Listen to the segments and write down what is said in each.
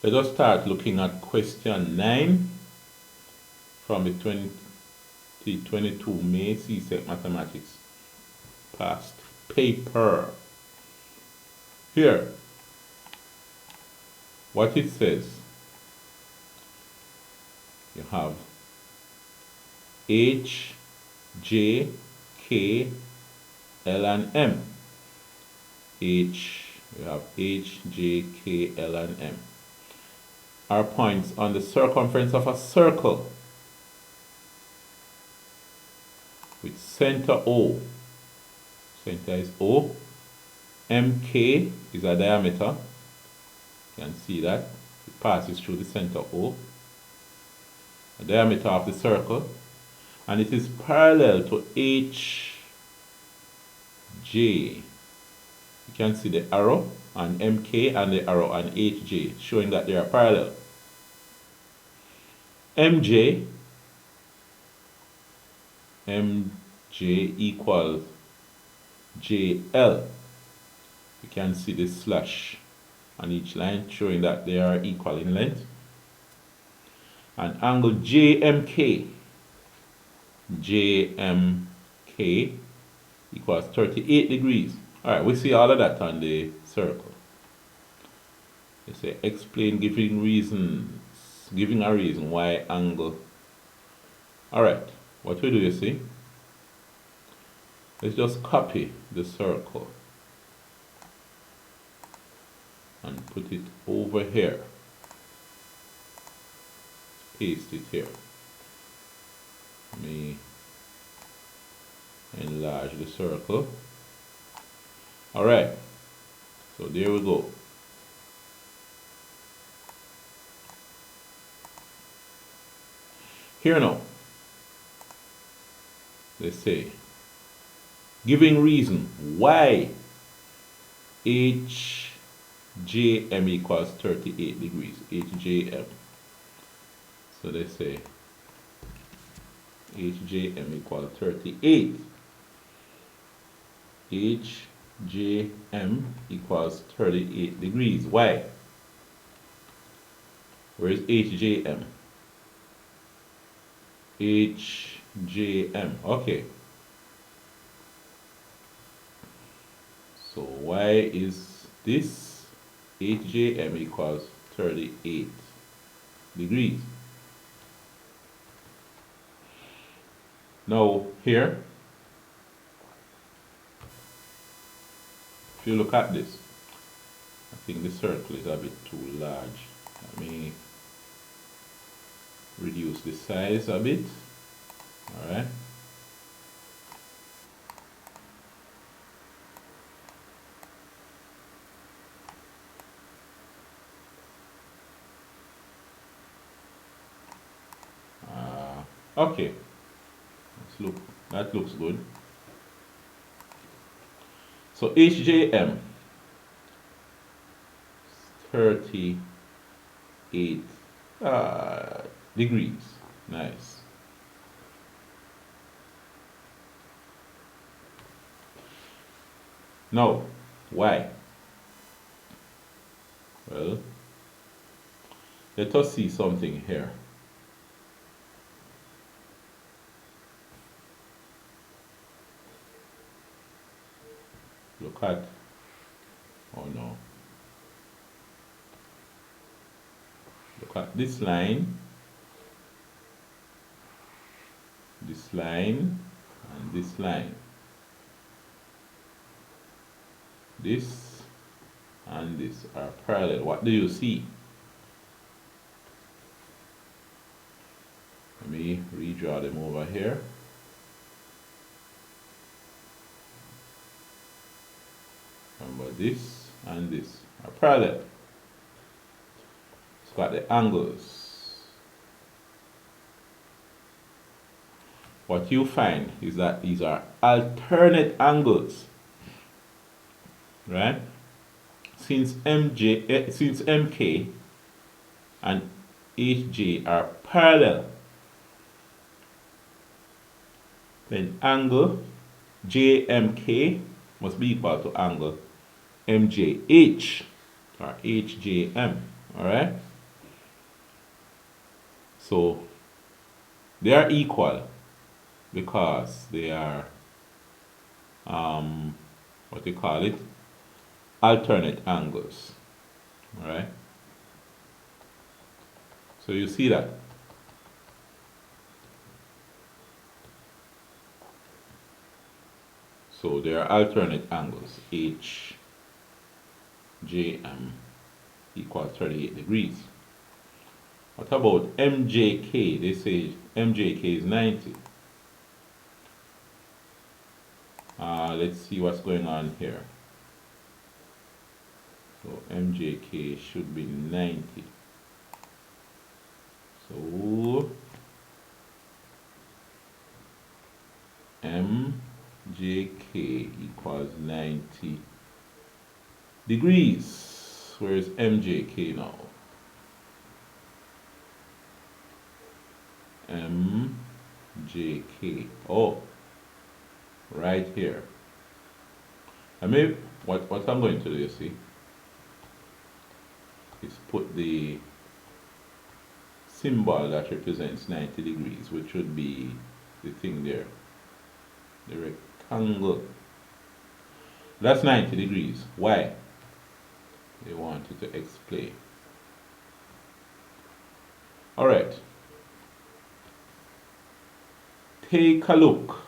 Let us start looking at question 9 from the 2022 May CSEC Mathematics past paper. Here, what it says, you have H, J, K, L, and M. We have H, J, K, L, and M are points on the circumference of a circle with center O. Center is O. MK is a diameter. You can see that. It passes through the center O. The diameter of the circle. And it is parallel to HJ. You can see the arrow on MK and the arrow on HJ, showing that they are parallel. MJ equals JL. You can see the slash on each line, showing that they are equal in length. And angle JMK equals 38 degrees. Alright, we see all of that on the circle. They say explain giving a reason why angle. Alright, what we do, you see? Let's just copy the circle and put it over here. Paste it here. Let me enlarge the circle. Alright, so there we go. Here now, let's say, giving reason why HJM equals 38 degrees, HJM. So let's say HJM equals 38. HJM equals 38 degrees. Why? Where is HJM? HJM. Okay. So why is this HJM equals 38 degrees? Now here, if you look at this, I think the circle is a bit too large. Let me reduce the size a bit. Alright. Okay. Let's look. That looks good. So HJM 38 degrees. Nice. Now, why? Well, let us see something here. Look at, oh no. Look at this line, and this line. This and this are parallel. What do you see? Let me redraw them over here. Remember, this and this are parallel. It's got the angles. What you find is that these are alternate angles, right? Since MK and HJ are parallel, then angle JMK must be equal to angle MJH or HJM. Alright? So they are equal because they are what you call it, alternate angles. All right. So you see that. So they are alternate angles. H, J, M equals 38 degrees. What about MJK? They say MJK is 90. Let's see what's going on here. So MJK should be 90. So MJK equals 90 degrees. Where is MJK now? MJK. Oh, right here. I mean, what I'm going to do, you see, is put the symbol that represents 90 degrees, which would be the thing there, the rectangle. That's 90 degrees. Why? They wanted to explain. All right. Take a look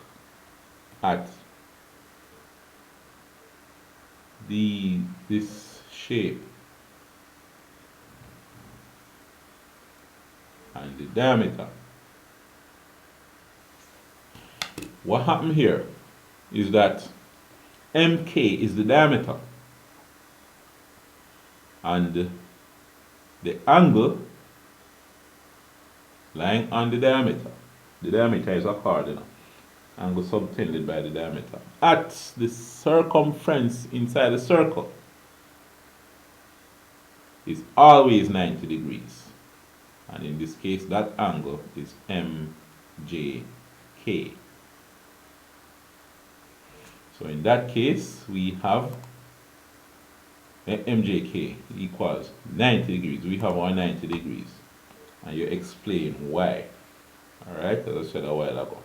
at this shape and the diameter. What happened here is that MK is the diameter and the angle lying on the diameter. The diameter is a cardinal. Angle subtended by the diameter. At the circumference inside the circle is always 90 degrees. And in this case, that angle is MJK. So in that case, we have MJK equals 90 degrees. We have our 90 degrees. And you explain why. Alright, as I said a while ago.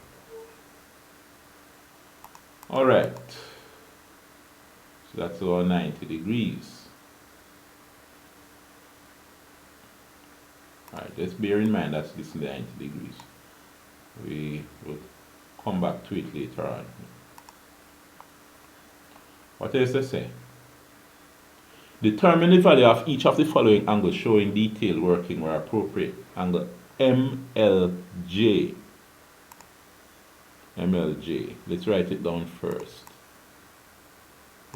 Alright. So that's our 90 degrees. Alright, just bear in mind that's this 90 degrees. We will come back to it later on. What else they say? Determine the value of each of the following angles showing detailed working where appropriate. Angle MLJ. MLJ. Let's write it down first.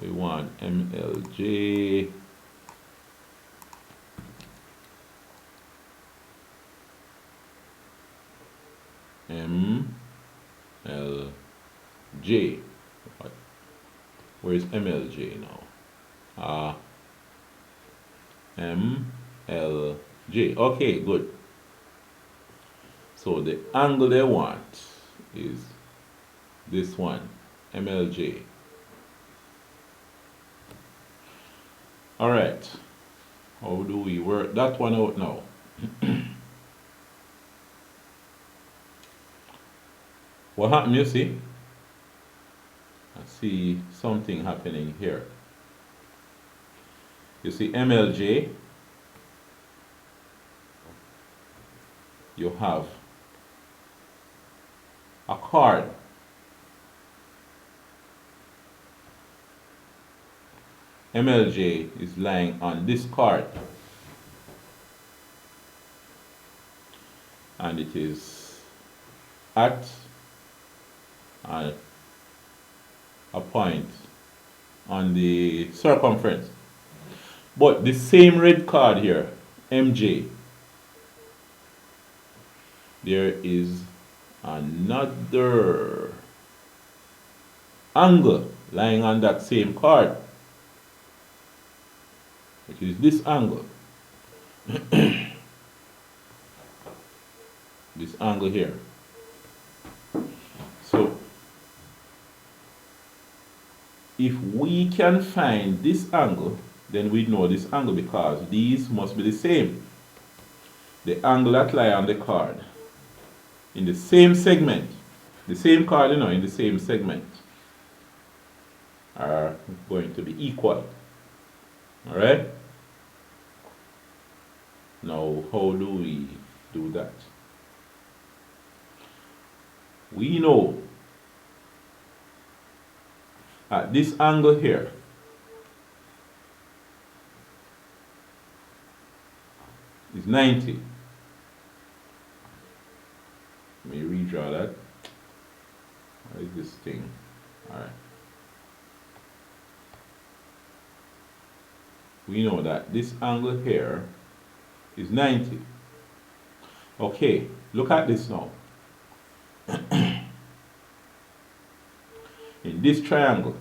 We want MLJ. MLJ. Where is MLJ now? MLJ. Okay, good. So the angle they want is this one, MLJ. Alright. How do we work that one out now? What happened, you see? I see something happening here. You see MLJ, you have a card. MLJ is lying on this card. And it is at a point on the circumference. But the same red card here, MJ, there is another angle lying on that same card, which is this angle. This angle here. So if we can find this angle, then we know this angle because these must be the same. the angle that lie on the card in the same segment, the same card, in the same segment, are going to be equal. All right? Now, how do we do that? We know at this angle here, is 90. Let me redraw that. What is this thing? Alright. We know that this angle here is 90. Okay, look at this now. In this triangle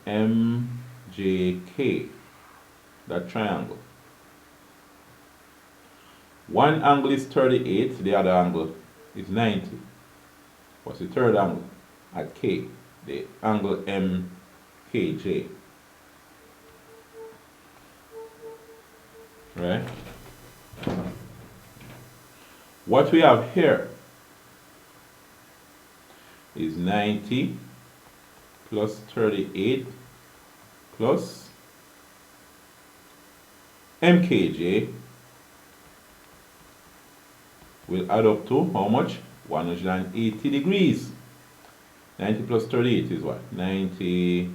MJK, that triangle, one angle is 38, the other angle is 90. What's the third angle at K? The angle MKJ. Right? What we have here is 90 plus 38 plus MKJ will add up to how much? 180 degrees. 90 plus 38 is what? 90,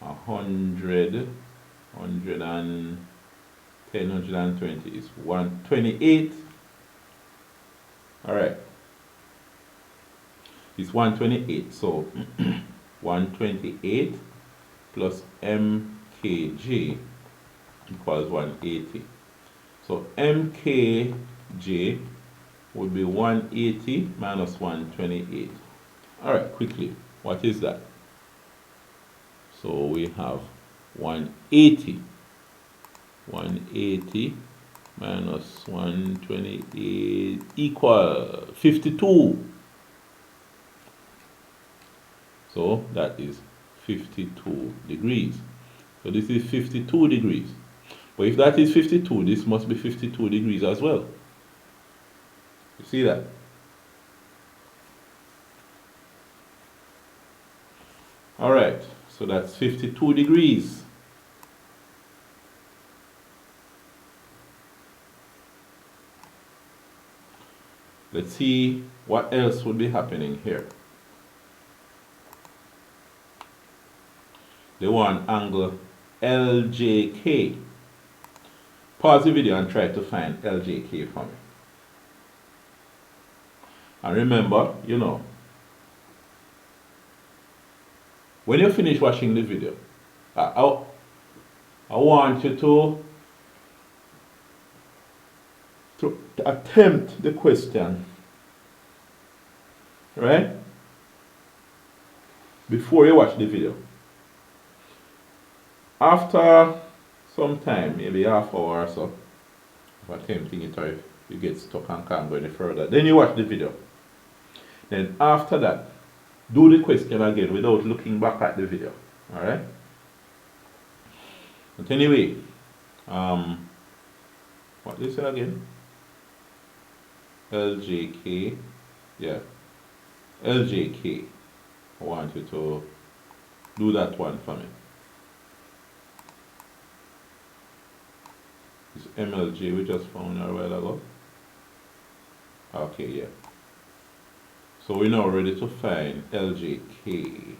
100, 110, 120 is 128. Alright. It's 128. So 128 plus MKJ equals 180. So MKJ would be 180 minus 128. Alright, quickly, what is that? So we have 180. 180 minus 128 equal 52. So that is 52 degrees. So this is 52 degrees. But if that is 52, this must be 52 degrees as well. You see that? Alright, so that's 52 degrees. Let's see what else would be happening here. They want angle LJK. Pause the video and try to find LJK for me. And remember, when you finish watching the video, I want you to attempt the question, right? Before you watch the video. After some time, maybe half hour or so, of attempting it, or if you get stuck and can't go any further, then you watch the video. Then after that, do the question again without looking back at the video. Alright? But anyway, what did you say again? LJK. Yeah. LJK. I want you to do that one for me. This MLJ we just found a while ago. Okay, yeah. So we're now ready to find LJK.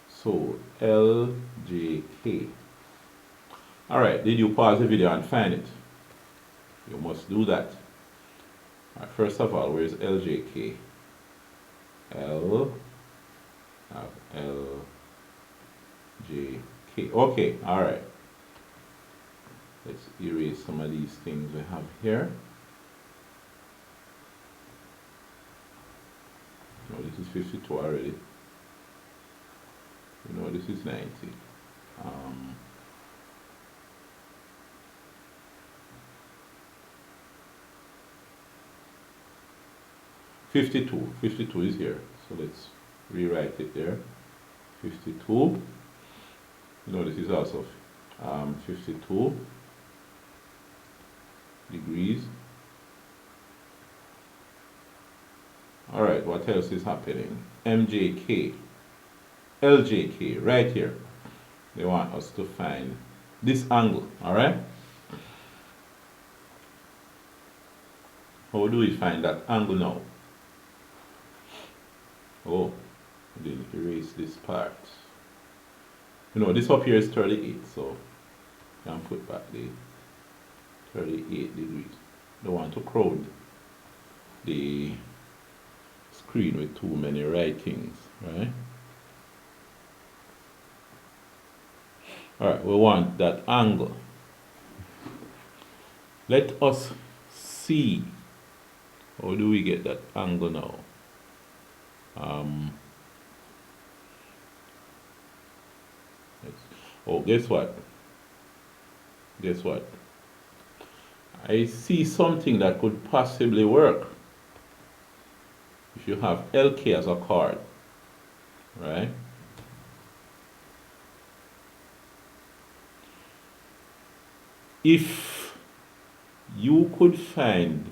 So LJK. Alright, did you pause the video and find it? You must do that. Alright, first of all, where's LJK? LJK. Okay, alright. Let's erase some of these things we have here. No, this is 52 already. This is 90. 52 is here. So let's rewrite it there. 52. You know, this is also 52 degrees. Alright, what else is happening? MJK, LJK, right here. They want us to find this angle, alright? How do we find that angle now? Oh, I didn't erase this part. You know, this up here is 38, so you can put back the 38 degrees. Don't want to crowd the screen with too many writings, right? Alright, we want that angle. Let us see, how do we get that angle now? Oh, guess what? Guess what? I see something that could possibly work. If you have LK as a chord, right? If you could find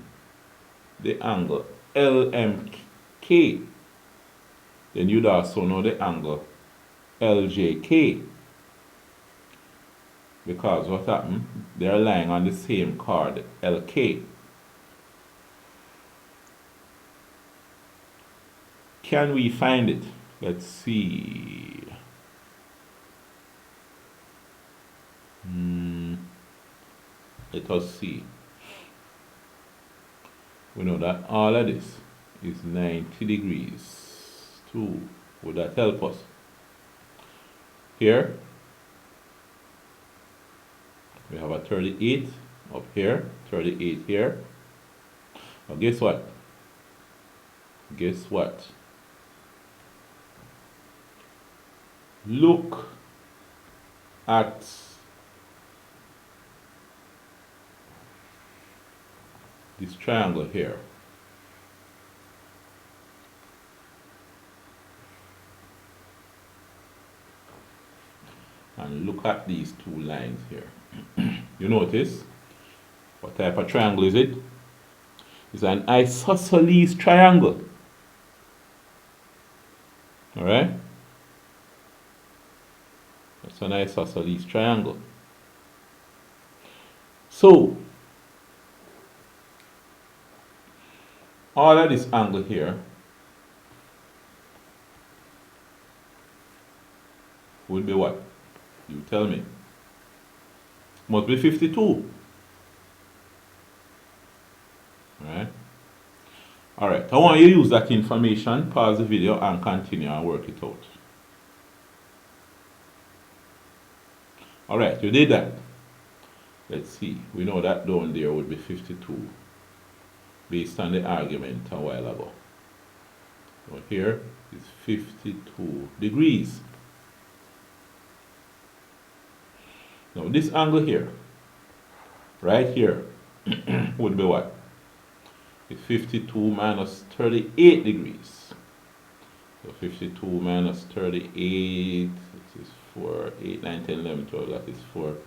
the angle LMK, then you'd also know the angle LJK. Because what happened? They're lying on the same chord, LK. Can we find it? Let's see. Let us see. We know that all of this is 90 degrees too. Would that help us? Here, we have a 38 up here, 38 here. Now guess what? Guess what? Look at this triangle here. And look at these two lines here. You notice what type of triangle is it? It's an isosceles triangle. Alright? That's an isosceles triangle. So, all of this angle here would be what? You tell me. Must be 52. Right? Alright, I want you to use that information, pause the video and continue and work it out. Alright, you did that. Let's see. We know that down there would be 52 based on the argument a while ago. So here is 52 degrees. Now this angle here, right here, would be what? It's 52 minus 38 degrees. So 52 minus 38, this is 4, 8, 9, 10, 11, 12, that is 4,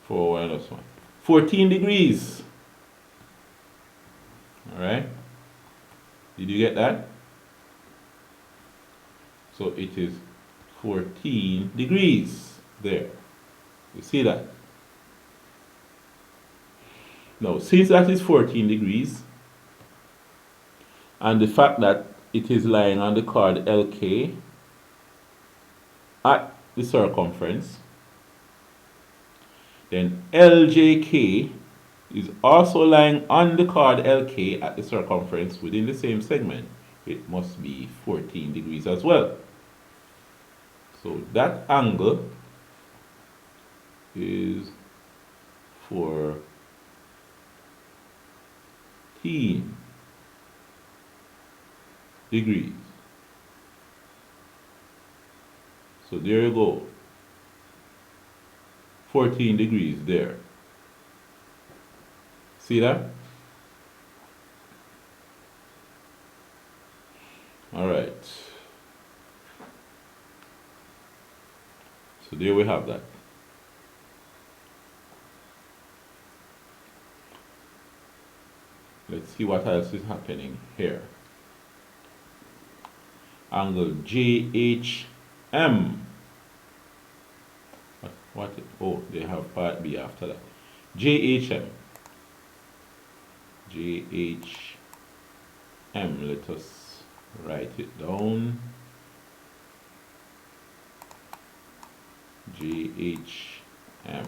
4 minus 1. 14 degrees. Alright? Did you get that? So it is 14 degrees there. You see that? Now, since that is 14 degrees, and the fact that it is lying on the chord LK at the circumference, then LJK is also lying on the chord LK at the circumference within the same segment. It must be 14 degrees as well. So that angle is 14 degrees. So there you go. 14 degrees there. See that? All right. So there we have that. Let's see what else is happening here. Angle JHM. What? Oh, they have part B after that. JHM. JHM. Let us write it down. JHM.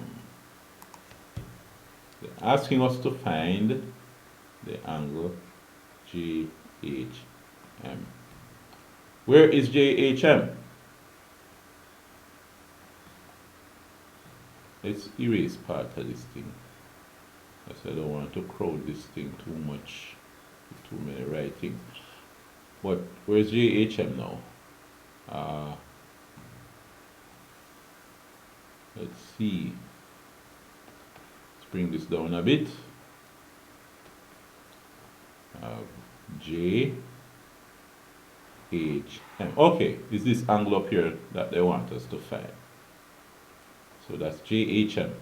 They're asking us to find the angle JHM. Where is JHM? Let's erase part of this thing, because I don't want to crowd this thing too much, too many writing. But where's JHM now? Let's see. Let's bring this down a bit. JHM. Okay, is this angle up here that they want us to find? So that's JHM.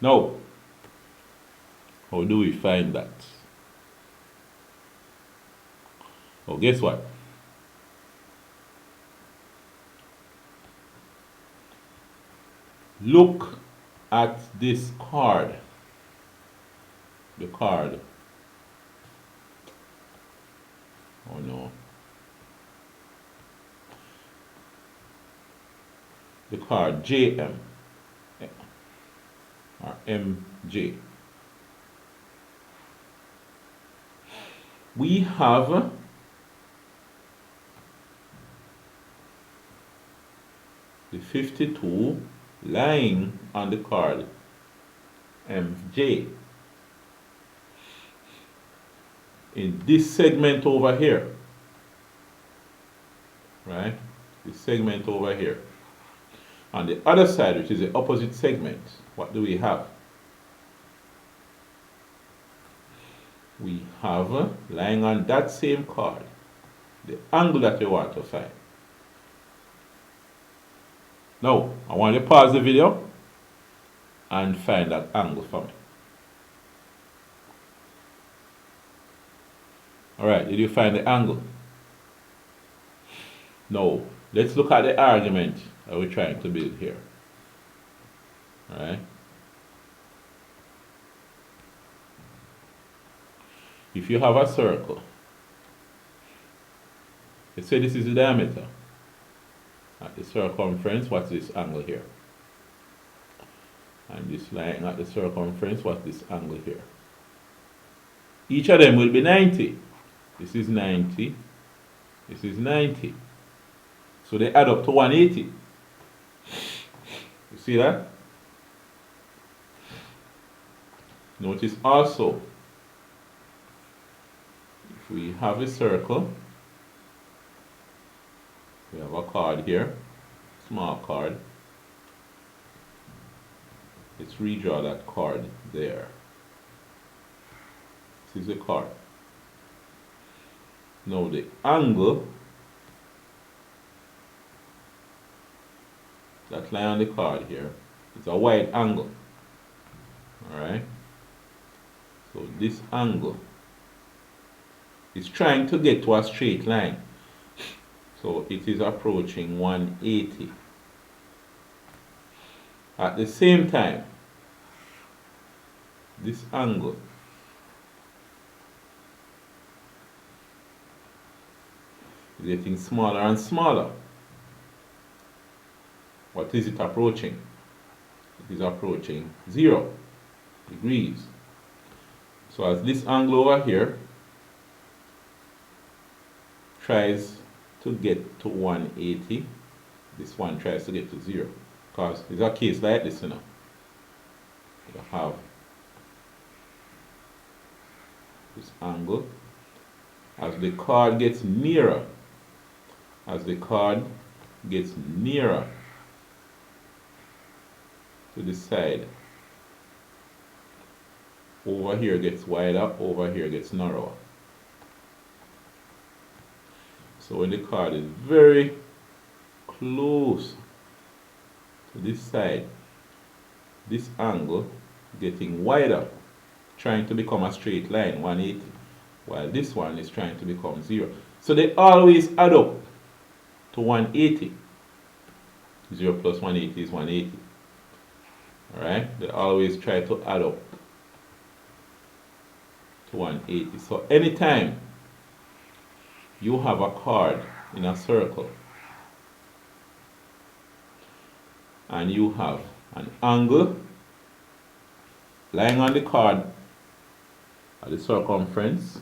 Now, how do we find that? Oh, guess what? Look at this card. The card. Oh no. The card JM or MJ. We have the 52 lying on the card MJ in this segment over here, right? This segment over here. On the other side, which is the opposite segment, what do we have? We have lying on that same card the angle that we want to find. Now, I want you to pause the video and find that angle for me. Alright, did you find the angle? Now, let's look at the argument that we're trying to build here. Alright? If you have a circle, let's say this is the diameter. At the circumference, what's this angle here? And this line at the circumference, what's this angle here? Each of them will be 90. This is 90. This is 90. So they add up to 180. You see that? Notice also, if we have a circle, we have a card here, small card. Let's redraw that card there. This is the card. Now the angle that lie on the card here is a wide angle. Alright? So this angle is trying to get to a straight line. So it is approaching 180. At the same time, this angle is getting smaller and smaller. What is it approaching? It is approaching 0 degrees. So as this angle over here tries to get to 180, this one tries to get to 0. Because it's a case like this, you know. You have this angle. As the card gets nearer, to the side, over here gets wider, over here gets narrower. So when the card is very close to this side, this angle getting wider, trying to become a straight line, 180, while this one is trying to become 0. So they always add up to 180. 0 plus 180 is 180. Alright? They always try to add up to 180. So anytime you have a chord in a circle and you have an angle lying on the chord at the circumference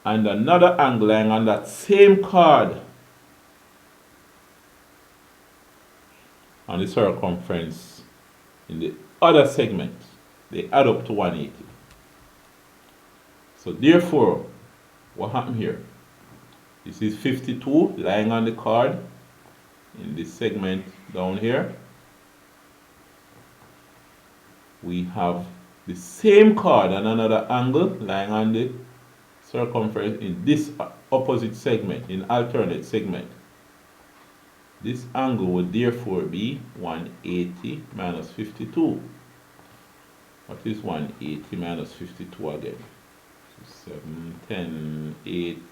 and another angle lying on that same chord on the circumference in the other segment, they add up to 180. So therefore, what happened here? This is 52 lying on the chord in this segment down here. We have the same chord and another angle lying on the circumference in this opposite segment, in alternate segment. This angle would therefore be 180 minus 52. What is 180 minus 52 again? 7, 10, 8,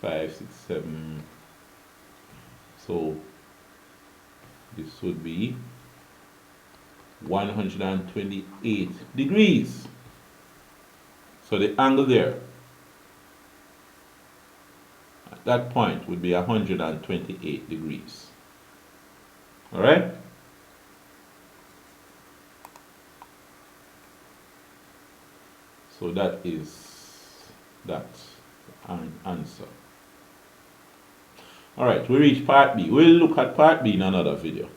5, 6, 7. So this would be 128 degrees. So the angle there at that point would be 128 degrees. All right? So that is that answer. All right, we reach part B. We'll look at part B in another video.